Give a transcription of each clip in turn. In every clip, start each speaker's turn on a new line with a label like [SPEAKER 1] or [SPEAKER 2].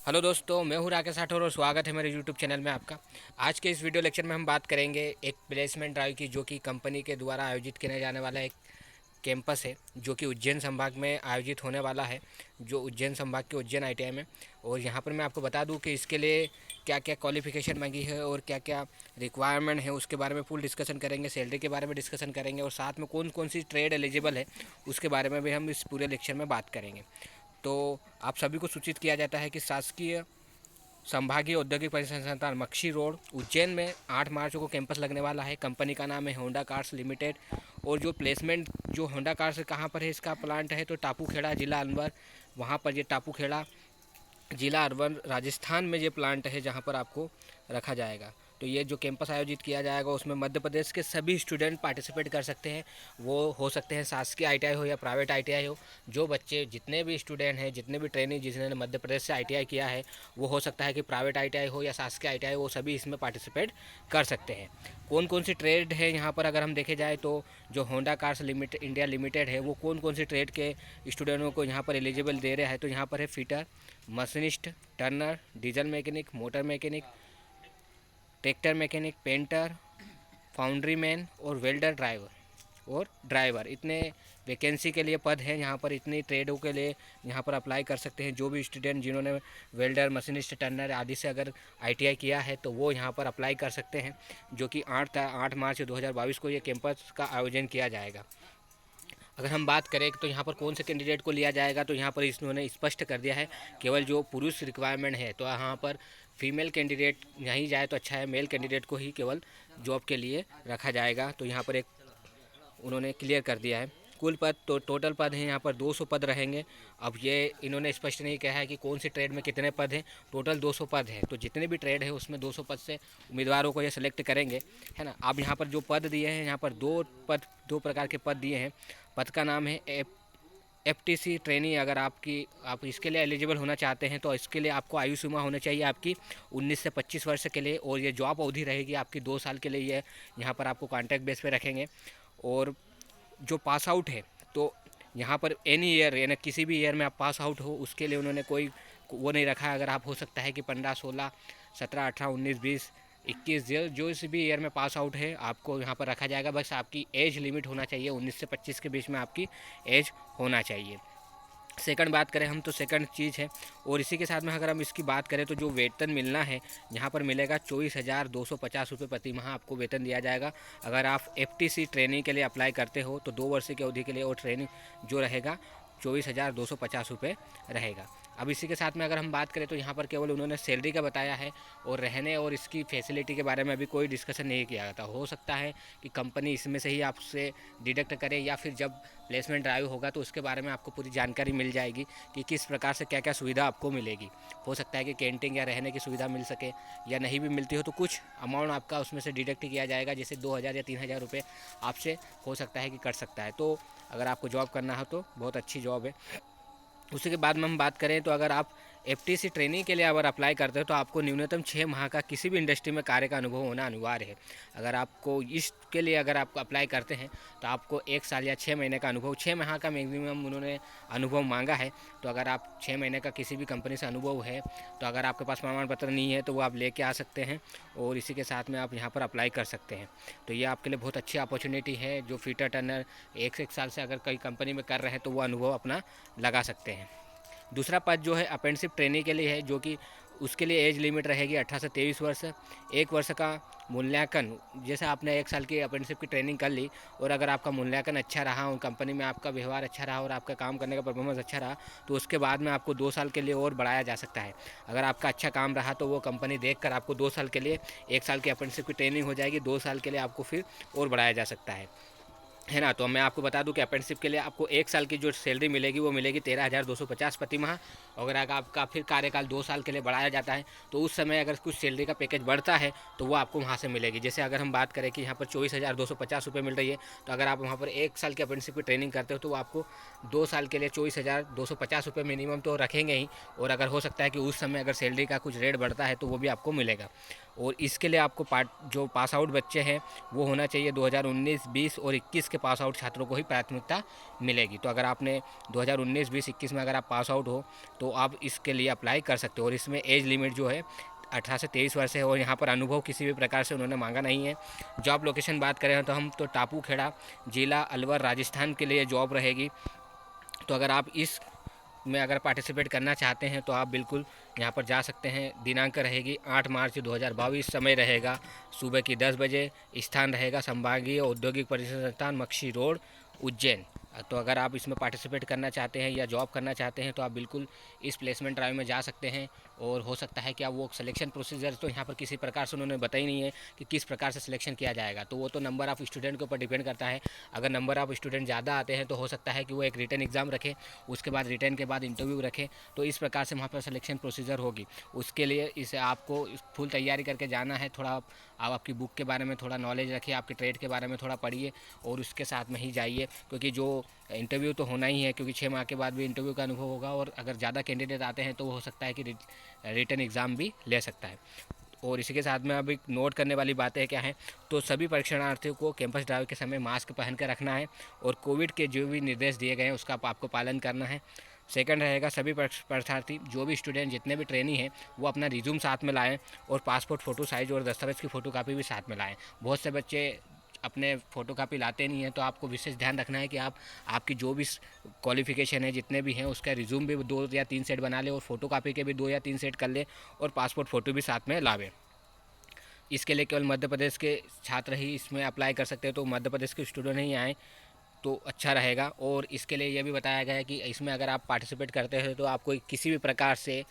[SPEAKER 1] Hello दोस्तों, मैं हूं राकेश राठौर और स्वागत है मेरे यूट्यूब चैनल में आपका। आज के इस वीडियो लेक्चर में हम बात करेंगे एक प्लेसमेंट ड्राइव की, जो कि कंपनी के द्वारा आयोजित किया जाने वाला एक कैंपस है, जो कि उज्जैन संभाग में आयोजित होने वाला है, जो उज्जैन संभाग के उज्जैन आईटीआई में। और यहाँ पर मैं आपको बता दूँ कि इसके लिए क्या क्या क्वालिफिकेशन मांगी है और क्या क्या रिक्वायरमेंट है, उसके बारे में फुल डिस्कशन करेंगे। सैलरी के बारे में डिस्कशन करेंगे और साथ में कौन कौन सी ट्रेड एलिजिबल है उसके बारे में भी हम इस पूरे लेक्चर में बात करेंगे। तो आप सभी को सूचित किया जाता है कि शासकीय संभागीय औद्योगिक परिसंघ संस्थान मक्षी रोड उज्जैन में 8 मार्च को कैंपस लगने वाला है। कंपनी का नाम है होंडा कार्स लिमिटेड। और जो प्लेसमेंट जो होंडा कार्स कहाँ पर है, इसका प्लांट है तो टापूखेड़ा जिला अलवर, वहाँ पर ये टापूखेड़ा जिला अलवर राजस्थान में ये प्लांट है जहाँ पर आपको रखा जाएगा। तो ये जो कैंपस आयोजित किया जाएगा उसमें मध्य प्रदेश के सभी स्टूडेंट पार्टिसिपेट कर सकते हैं। वो हो सकते हैं शासकीय आईटीआई हो या प्राइवेट आईटीआई हो। जो बच्चे जितने भी स्टूडेंट हैं, जितने भी ट्रेनिंग जिन्होंने मध्य प्रदेश से आईटीआई किया है, वो हो सकता है कि प्राइवेट आईटीआई हो या शासकीय आईटीआई, वो सभी इसमें पार्टिसिपेट कर सकते हैं। कौन कौन सी ट्रेड है यहाँ पर अगर हम देखे जाए तो जो Honda cars limited India limited है, वो कौन कौन सी ट्रेड के स्टूडेंटों को यहाँ पर एलिजिबल दे रहा है। तो यहाँ पर है fitter, machinist, Turner, diesel mechanic, motor mechanic, tractor mechanic, painter, foundry man और वेल्डर ड्राइवर इतने वैकेंसी के लिए पद हैं यहाँ पर। इतनी ट्रेडों के लिए यहाँ पर अप्लाई कर सकते हैं। जो भी स्टूडेंट जिन्होंने वेल्डर, मशीनिस्ट, टर्नर आदि से अगर आईटीआई किया है तो वो यहाँ पर अप्लाई कर सकते हैं, जो कि 8 मार्च 2022 को ये कैंपस का आयोजन किया जाएगा। अगर हम बात करें तो यहाँ पर कौन से कैंडिडेट को लिया जाएगा, तो यहाँ पर इन्होंने स्पष्ट कर दिया है केवल जो पुरुष रिक्वायरमेंट है, तो यहाँ पर फीमेल कैंडिडेट नहीं जाए तो अच्छा है, मेल कैंडिडेट को ही केवल जॉब के लिए रखा जाएगा। तो यहाँ पर एक उन्होंने क्लियर कर दिया है। कुल पद तो टोटल पद हैं यहाँ पर 200 पद रहेंगे। अब ये इन्होंने स्पष्ट नहीं कहा है कि कौन सी ट्रेड में कितने पद हैं, टोटल 200 पद हैं। तो जितने भी ट्रेड है उसमें 200 पद से उम्मीदवारों को ये सेलेक्ट करेंगे, है ना। अब यहाँ पर जो पद दिए हैं, यहाँ पर दो प्रकार के पद दिए हैं। पद का नाम है एफटीसी ट्रेनी। अगर आप इसके लिए एलिजिबल होना चाहते हैं तो इसके लिए आपको आयु सीमा होनी चाहिए आपकी 19 से 25 वर्ष के लिए। और ये जॉब अवधि रहेगी आपकी 2 साल के लिए। ये यहाँ पर आपको कॉन्ट्रैक्ट बेस पे रखेंगे। और जो पास आउट है, तो यहाँ पर एनी ईयर यानी किसी भी ईयर में आप पास आउट हो, उसके लिए उन्होंने कोई वो नहीं रखा है। अगर आप हो सकता है कि 15, 16, 17, 18, 19, 20, 21 जो इस भी ईयर में पास आउट है आपको यहाँ पर रखा जाएगा। बस आपकी एज लिमिट होना चाहिए 19 से 25 के बीच में आपकी एज होना चाहिए। सेकंड बात करें हम तो सेकंड चीज़ है। और इसी के साथ में अगर हम इसकी बात करें तो जो वेतन मिलना है यहाँ पर मिलेगा 24,250 रुपये प्रति माह आपको वेतन दिया जाएगा। अगर आप एफटीसी ट्रेनिंग के लिए अप्लाई करते हो तो 2 वर्ष की अवधि के लिए और ट्रेनिंग जो रहेगा 24,250 रुपये रहेगा। अब इसी के साथ में अगर हम बात करें तो यहाँ पर केवल उन्होंने सैलरी का बताया है, और रहने और इसकी फैसिलिटी के बारे में अभी कोई डिस्कशन नहीं किया था। हो सकता है कि कंपनी इसमें से ही आपसे डिडक्ट करे, या फिर जब प्लेसमेंट ड्राइव होगा तो उसके बारे में आपको पूरी जानकारी मिल जाएगी कि किस प्रकार से क्या क्या सुविधा आपको मिलेगी। हो सकता है कि कैंटीन या रहने की सुविधा मिल सके, या नहीं भी मिलती हो तो कुछ अमाउंट आपका उसमें से डिडक्ट किया जाएगा, जैसे 2,000 या 3,000 रुपये आपसे हो सकता है कि कट सकता है। तो अगर आपको जॉब करना हो तो बहुत अच्छी जॉब है। उसी के बाद में हम बात करें तो अगर आप एफटीसी ट्रेनिंग के लिए अगर अप्लाई करते हो तो आपको न्यूनतम 6 माह का किसी भी इंडस्ट्री में कार्य का अनुभव होना अनिवार्य है। अगर आपको इसके लिए अगर आप अप्लाई करते हैं तो आपको 1 साल या 6 महीने का अनुभव, 6 माह का मैक्सिमम उन्होंने अनुभव मांगा है। तो अगर आप 6 महीने का किसी भी कंपनी से अनुभव है, तो अगर आपके पास प्रमाण पत्र नहीं है तो वो आप लेके आ सकते हैं, और इसी के साथ में आप यहाँ पर अप्लाई कर सकते हैं। तो ये आपके लिए बहुत अच्छी अपॉर्चुनिटी है। जो फीटर टर्नर 1 साल से अगर कई कंपनी में कर रहे हैं तो वो अनुभव अपना लगा सकते हैं। दूसरा पद जो है अप्रेंटिसशिप ट्रेनिंग के लिए है, जो कि उसके लिए एज लिमिट रहेगी 18 से 23 वर्ष। 1 वर्ष का मूल्यांकन, जैसे आपने 1 साल की अप्रेंटिसशिप की ट्रेनिंग कर ली और अगर आपका मूल्यांकन अच्छा रहा और कंपनी में आपका व्यवहार अच्छा रहा और आपका काम करने का परफॉर्मेंस अच्छा रहा, तो उसके बाद में आपको 2 साल के लिए और बढ़ाया जा सकता है। अगर आपका अच्छा काम रहा तो वो कंपनी देखकर आपको 2 साल के लिए, 1 साल की अप्रेंटिसशिप की ट्रेनिंग हो जाएगी, 2 साल के लिए आपको फिर और बढ़ाया जा सकता है ना। तो मैं आपको बता दूं कि अप्रेंटिसशिप के लिए आपको 1 साल की जो सैलरी मिलेगी वो मिलेगी 13,250 प्रति माह। अगर आपका फिर कार्यकाल 2 साल के लिए बढ़ाया जाता है तो उस समय अगर कुछ सैलरी का पैकेज बढ़ता है तो वो आपको वहाँ से मिलेगी। जैसे अगर हम बात करें कि यहाँ पर 24,250 रुपये मिल रही है, तो अगर आप वहाँ पर 1 साल की अप्रेंटिसशिप की ट्रेनिंग करते हो तो वो आपको 2 साल के लिए 24,250 रुपये मिनिमम तो रखेंगे ही, और अगर हो सकता है कि उस समय अगर सैलरी का कुछ रेट बढ़ता है तो वो भी आपको मिलेगा। और इसके लिए आपको जो पास आउट बच्चे हैं वो होना चाहिए 2019, 20 और 21 के पास आउट छात्रों को ही प्राथमिकता मिलेगी। तो अगर आपने 2019, 20, 21 में अगर आप पास आउट हो तो आप इसके लिए अप्लाई कर सकते हो। और इसमें एज लिमिट जो है 18 से 23 वर्ष है और यहाँ पर अनुभव किसी भी प्रकार से उन्होंने मांगा नहीं है। जॉब लोकेशन बात करें तो हम तो टापू खेड़ा जिला अलवर राजस्थान के लिए जॉब रहेगी। तो अगर आप इस में अगर पार्टिसिपेट करना चाहते हैं तो आप बिल्कुल यहाँ पर जा सकते हैं। दिनांक रहेगी 8 मार्च 2022, समय रहेगा सुबह की 10 बजे, स्थान रहेगा संभागीय औद्योगिक परिषद संस्थान मक्षी रोड उज्जैन। तो अगर आप इसमें पार्टिसिपेट करना चाहते हैं या जॉब करना चाहते हैं तो आप बिल्कुल इस प्लेसमेंट ड्राइव में जा सकते हैं। और हो सकता है कि आप वो सिलेक्शन प्रोसीजर तो यहाँ पर किसी प्रकार से उन्होंने बताई नहीं है कि किस प्रकार से सिलेक्शन किया जाएगा, तो वो तो नंबर ऑफ़ स्टूडेंट के ऊपर डिपेंड करता है। अगर नंबर ऑफ़ स्टूडेंट ज़्यादा आते हैं तो हो सकता है कि वो एक रिटन एग्ज़ाम रखें, उसके बाद रिटर्न के बाद इंटरव्यू रखें, तो इस प्रकार से वहाँ पर सिलेक्शन प्रोसीजर होगी। उसके लिए इसे आपको फुल तैयारी करके जाना है। थोड़ा आप आपकी बुक के बारे में थोड़ा नॉलेज रखिए, आपके ट्रेड के बारे में थोड़ा पढ़िए और उसके साथ में ही जाइए, क्योंकि जो इंटरव्यू तो होना ही है, क्योंकि 6 माह के बाद भी इंटरव्यू का अनुभव होगा। और अगर ज़्यादा कैंडिडेट आते हैं तो हो सकता है कि रिटन एग्ज़ाम भी ले सकता है। और इसी के साथ में अब एक नोट करने वाली बातें क्या हैं, तो सभी परीक्षणार्थियों को कैंपस ड्राइव के समय मास्क पहन कर रखना है और कोविड के जो भी निर्देश दिए गए हैं उसका आपको पालन करना है। सेकंड रहेगा, सभी परीक्षार्थी जो भी स्टूडेंट जितने भी ट्रेनी हैं वो अपना रिज्यूम साथ में लाएं और पासपोर्ट फ़ोटो साइज़ और दस्तावेज़ की फ़ोटोकॉपी भी साथ में लाएं। बहुत से बच्चे अपने फ़ोटोकॉपी लाते नहीं हैं, तो आपको विशेष ध्यान रखना है कि आप आपकी जो भी क्वालिफ़िकेशन है जितने भी हैं उसका रिज्यूम भी 2 या 3 सेट बना लें और फ़ोटोकॉपी के भी 2 या 3 सेट कर लें और पासपोर्ट फ़ोटो भी साथ में लावें। इसके लिए केवल मध्य प्रदेश के छात्र ही इसमें अप्लाई कर सकते हैं, तो मध्य प्रदेश के स्टूडेंट ही आएँ तो अच्छा रहेगा। और इसके लिए यह भी बताया गया है कि इसमें अगर आप पार्टिसिपेट करते हैं तो आपको किसी भी प्रकार से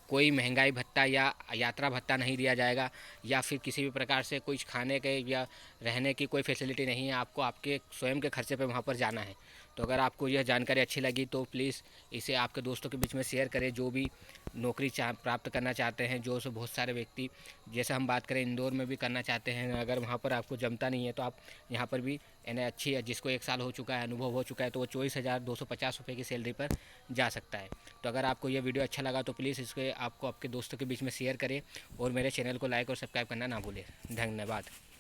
[SPEAKER 1] कोई महंगाई भत्ता या यात्रा भत्ता नहीं दिया जाएगा, या फिर किसी भी प्रकार से कुछ खाने के या रहने की कोई फैसिलिटी नहीं है। आपको आपके स्वयं के खर्चे पे वहाँ पर जाना है। तो अगर आपको यह जानकारी अच्छी लगी तो प्लीज़ इसे आपके दोस्तों के बीच में शेयर करें, जो भी नौकरी प्राप्त करना चाहते हैं। जो सो बहुत सारे व्यक्ति, जैसे हम बात करें इंदौर में भी करना चाहते हैं, अगर वहाँ पर आपको जमता नहीं है तो आप यहाँ पर भी यानी अच्छी है, जिसको 1 साल हो चुका है, अनुभव हो चुका है, तो वो 24,250 रुपये की सैलरी पर जा सकता है। तो अगर आपको ये वीडियो अच्छा लगा तो प्लीज़ इसके आपको आपके दोस्तों के बीच में शेयर करें और मेरे चैनल को लाइक और सब्सक्राइब करना ना भूलें। धन्यवाद।